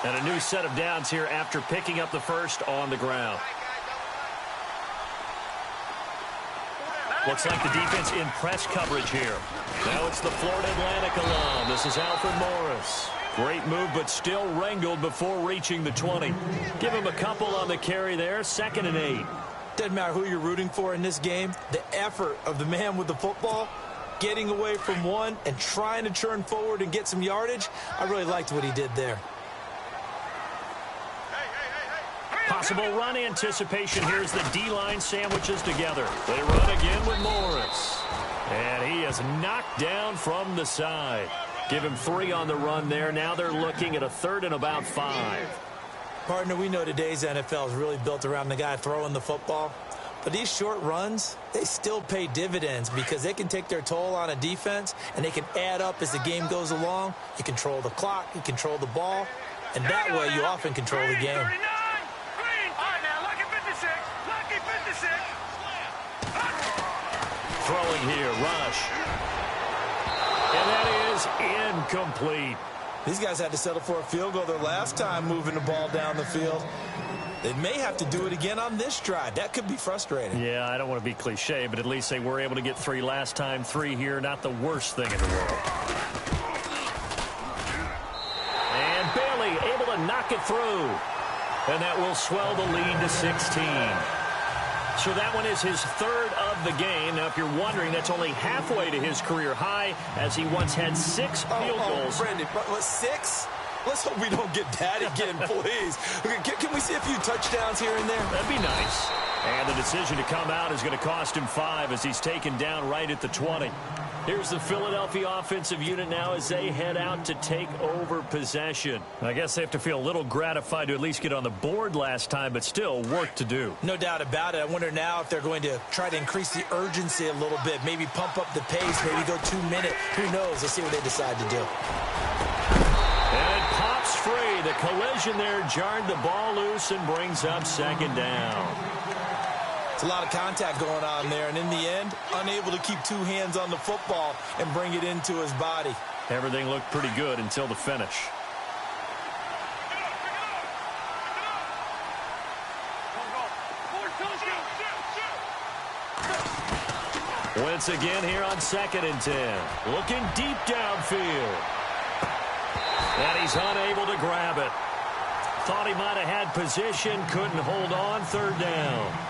And a new set of downs here after picking up the first on the ground. Looks like the defense in press coverage here. Now it's the Florida Atlantic alum. This is Alfred Morris. Great move, but still wrangled before reaching the 20. Give him a couple on the carry there. 2nd and 8. Doesn't matter who you're rooting for in this game. The effort of the man with the football, getting away from one and trying to turn forward and get some yardage, I really liked what he did there. Possible run anticipation. Here's the D-line sandwiches together. They run again with Morris. And he is knocked down from the side. Give him 3 on the run there. Now they're looking at a 3rd and about 5. Partner, we know today's NFL is really built around the guy throwing the football. But these short runs, they still pay dividends because they can take their toll on a defense and they can add up as the game goes along. You control the clock, you control the ball, and that way you often control the game. Throwing here, rush. And that is incomplete. These guys had to settle for a field goal their last time moving the ball down the field. They may have to do it again on this drive. That could be frustrating. Yeah, I don't want to be cliche, but at least they were able to get 3 last time. 3 here, not the worst thing in the world. And Bailey able to knock it through. And that will swell the lead to 16. So that one is his 3rd of the game. Now, if you're wondering, that's only halfway to his career high, as he once had 6 field goals. Brandon, but 6? Let's hope we don't get that again, please. Can we see a few touchdowns here and there? That'd be nice. And the decision to come out is going to cost him 5 as he's taken down right at the 20. Here's the Philadelphia offensive unit now as they head out to take over possession. I guess they have to feel a little gratified to at least get on the board last time, but still work to do. No doubt about it. I wonder now if they're going to try to increase the urgency a little bit, maybe pump up the pace, maybe go 2 minute. Who knows? Let's see what they decide to do. And it pops free. The collision there jarred the ball loose and brings up 2nd down. It's a lot of contact going on there, and in the end, unable to keep 2 hands on the football and bring it into his body. Everything looked pretty good until the finish. Once again here on 2nd and 10. Looking deep downfield. And he's unable to grab it. Thought he might have had position, couldn't hold on. 3rd down.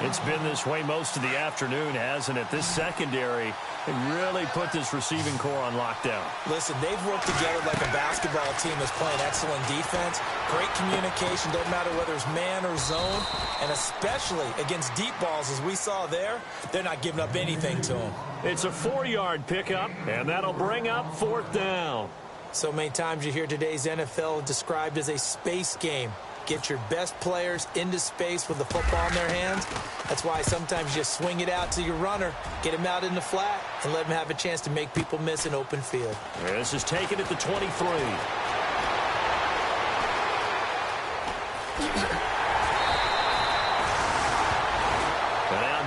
It's been this way most of the afternoon, hasn't it? This secondary can really put this receiving core on lockdown. Listen, they've worked together like a basketball team that's playing excellent defense. Great communication, doesn't matter whether it's man or zone. And especially against deep balls, as we saw there, they're not giving up anything to them. It's a 4-yard pickup, and that'll bring up 4th down. So many times you hear today's NFL described as a space game. Get your best players into space with the football in their hands. That's why sometimes you swing it out to your runner, get him out in the flat, and let him have a chance to make people miss an open field. This is taken at the 23.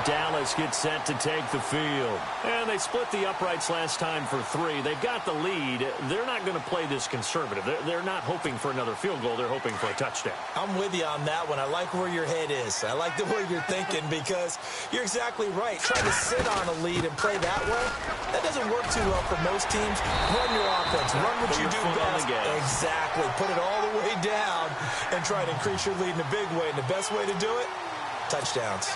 Dallas gets set to take the field. And they split the uprights last time for 3. They've got the lead. They're not going to play this conservative. They're not hoping for another field goal. They're hoping for a touchdown. I'm with you on that one. I like where your head is. I like the way you're thinking because you're exactly right. Trying to sit on a lead and play that way, that doesn't work too well for most teams. Run your offense. Run what you do best. Exactly. Put it all the way down and try to increase your lead in a big way. And the best way to do it, touchdowns.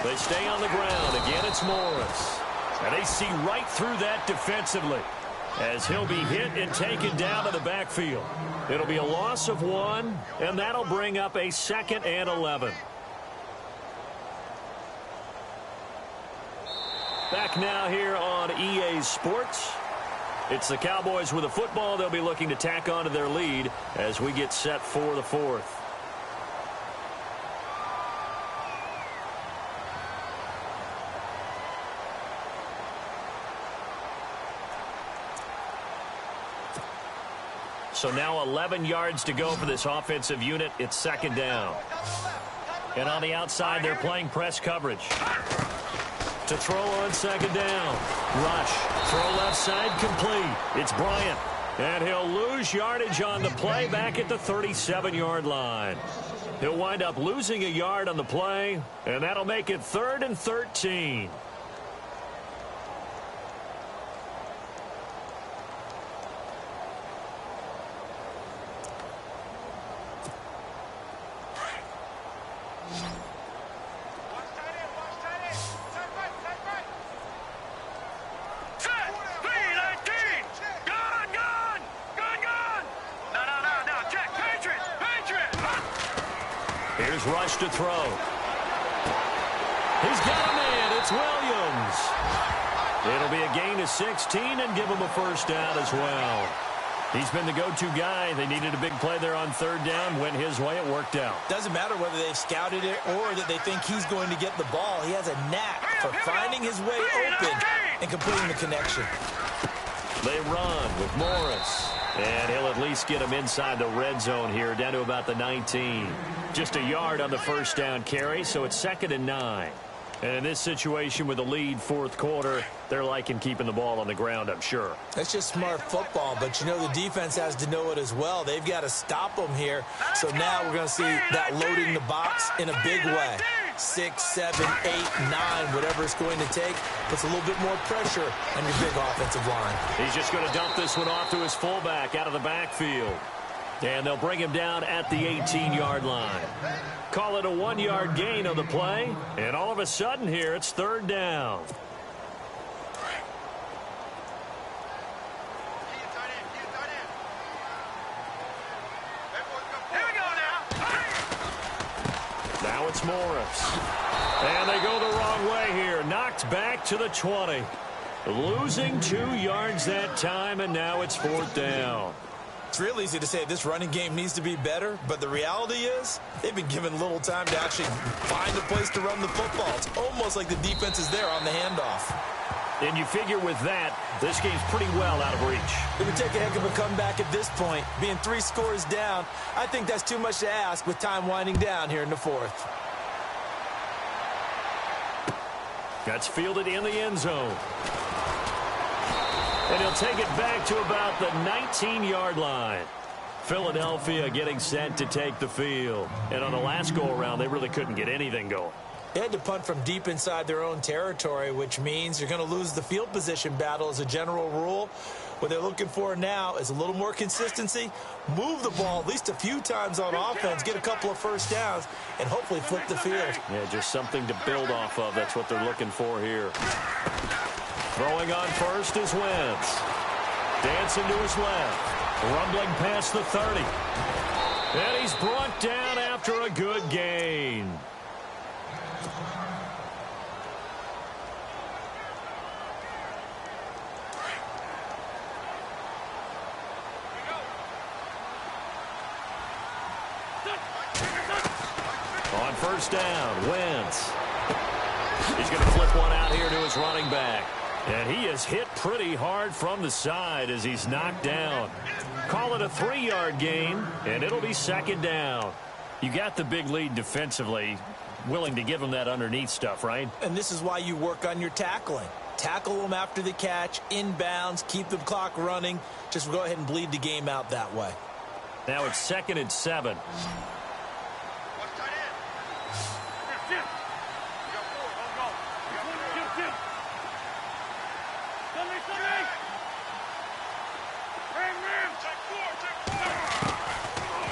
They stay on the ground. Again, it's Morris. And they see right through that defensively as he'll be hit and taken down to the backfield. It'll be a loss of 1, and that'll bring up a 2nd and 11. Back now here on EA Sports. It's the Cowboys with a football. They'll be looking to tack on to their lead as we get set for the 4th. So now 11 yards to go for this offensive unit. It's 2nd down. And on the outside, they're playing press coverage. To throw on second down. Rush. Throw left side complete. It's Bryant. And he'll lose yardage on the play back at the 37-yard line. He'll wind up losing a yard on the play, and that'll make it 3rd and 13. Here's Rush to throw. He's got a man. It's Williams. It'll be a gain of 16 and give him a first down as well. He's been the go-to guy. They needed a big play there on 3rd down. Went his way. It worked out. Doesn't matter whether they've scouted it or that they think he's going to get the ball. He has a knack for finding his way open and completing the connection. They run with Morris. And he'll at least get him inside the red zone here, down to about the 19. Just a yard on the first down carry, so it's 2nd and 9. And in this situation with the lead 4th quarter, they're liking keeping the ball on the ground, I'm sure. That's just smart football, but you know the defense has to know it as well. They've got to stop them here. So now we're going to see that loading the box in a big way. 6, 7, 8, 9, whatever it's going to take, puts a little bit more pressure on your big offensive line. He's just going to dump this one off to his fullback out of the backfield. And they'll bring him down at the 18-yard line. Call it a 1-yard gain on the play, and all of a sudden here it's 3rd down. Now it's Morris. And they go the wrong way here. Knocked back to the 20. Losing 2 yards that time, and now it's 4th down. It's real easy to say this running game needs to be better, but the reality is they've been given little time to actually find a place to run the football. It's almost like the defense is there on the handoff. And you figure with that, this game's pretty well out of reach. It would take a heck of a comeback at this point. Being 3 scores down, I think that's too much to ask with time winding down here in the 4th. That's fielded in the end zone. And he'll take it back to about the 19-yard line. Philadelphia getting set to take the field. And on the last go-around, they really couldn't get anything going. They had to punt from deep inside their own territory, which means you're going to lose the field position battle as a general rule. What they're looking for now is a little more consistency, move the ball at least a few times on offense, get a couple of first downs, and hopefully flip the field. Yeah, just something to build off of. That's what they're looking for here. Throwing on first is Wentz. Dancing to his left. Rumbling past the 30. And he's brought down after a good gain. On first down, Wentz. He's going to flip one out here to his running back. And he is hit pretty hard from the side as he's knocked down. Call it a 3-yard gain, and it'll be 2nd down. You got the big lead defensively, willing to give him that underneath stuff, right? And this is why you work on your tackling. Tackle them after the catch, inbounds, keep the clock running. Just go ahead and bleed the game out that way. Now it's 2nd and 7.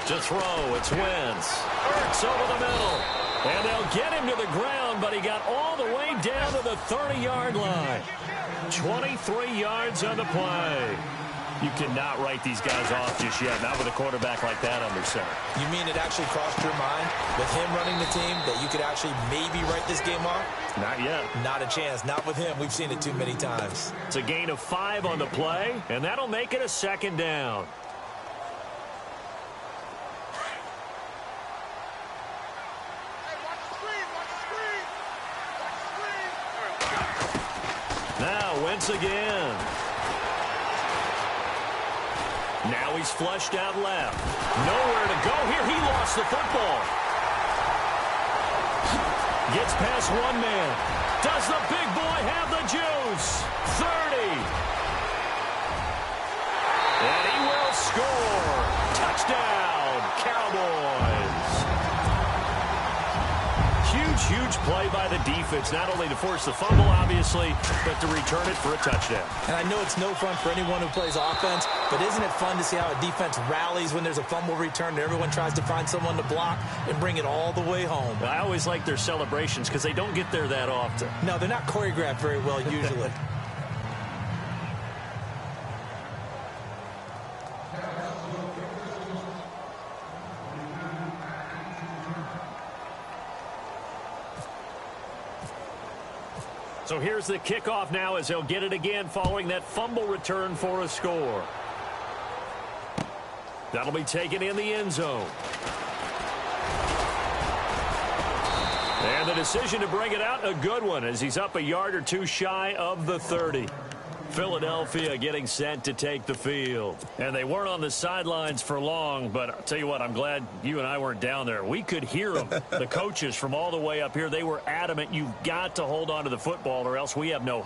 To throw, it's Wentz. Ertz over the middle. And they'll get him to the ground, but he got all the way down to the 30-yard line. 23 yards on the play. You cannot write these guys off just yet, not with a quarterback like that under center. You mean it actually crossed your mind with him running the team that you could actually maybe write this game off? Not yet. Not a chance. Not with him. We've seen it too many times. It's a gain of 5 on the play, and that'll make it a 2nd down. Now Wentz again. Now he's flushed out left. Nowhere to go here. He lost the football. Gets past one man. Does the big boy have the juice? 30. And he will score. Touchdown, Cowboys. Huge play by the defense, not only to force the fumble, obviously, but to return it for a touchdown. And I know it's no fun for anyone who plays offense, but isn't it fun to see how a defense rallies when there's a fumble return and everyone tries to find someone to block and bring it all the way home? I always like their celebrations because they don't get there that often. No, they're not choreographed very well usually. So here's the kickoff now as they'll get it again following that fumble return for a score. That'll be taken in the end zone. And the decision to bring it out, a good one, as he's up a yard or two shy of the 30. Philadelphia getting set to take the field. And they weren't on the sidelines for long, but I'll tell you what, I'm glad you and I weren't down there. We could hear them, the coaches from all the way up here. They were adamant, you've got to hold on to the football or else we have no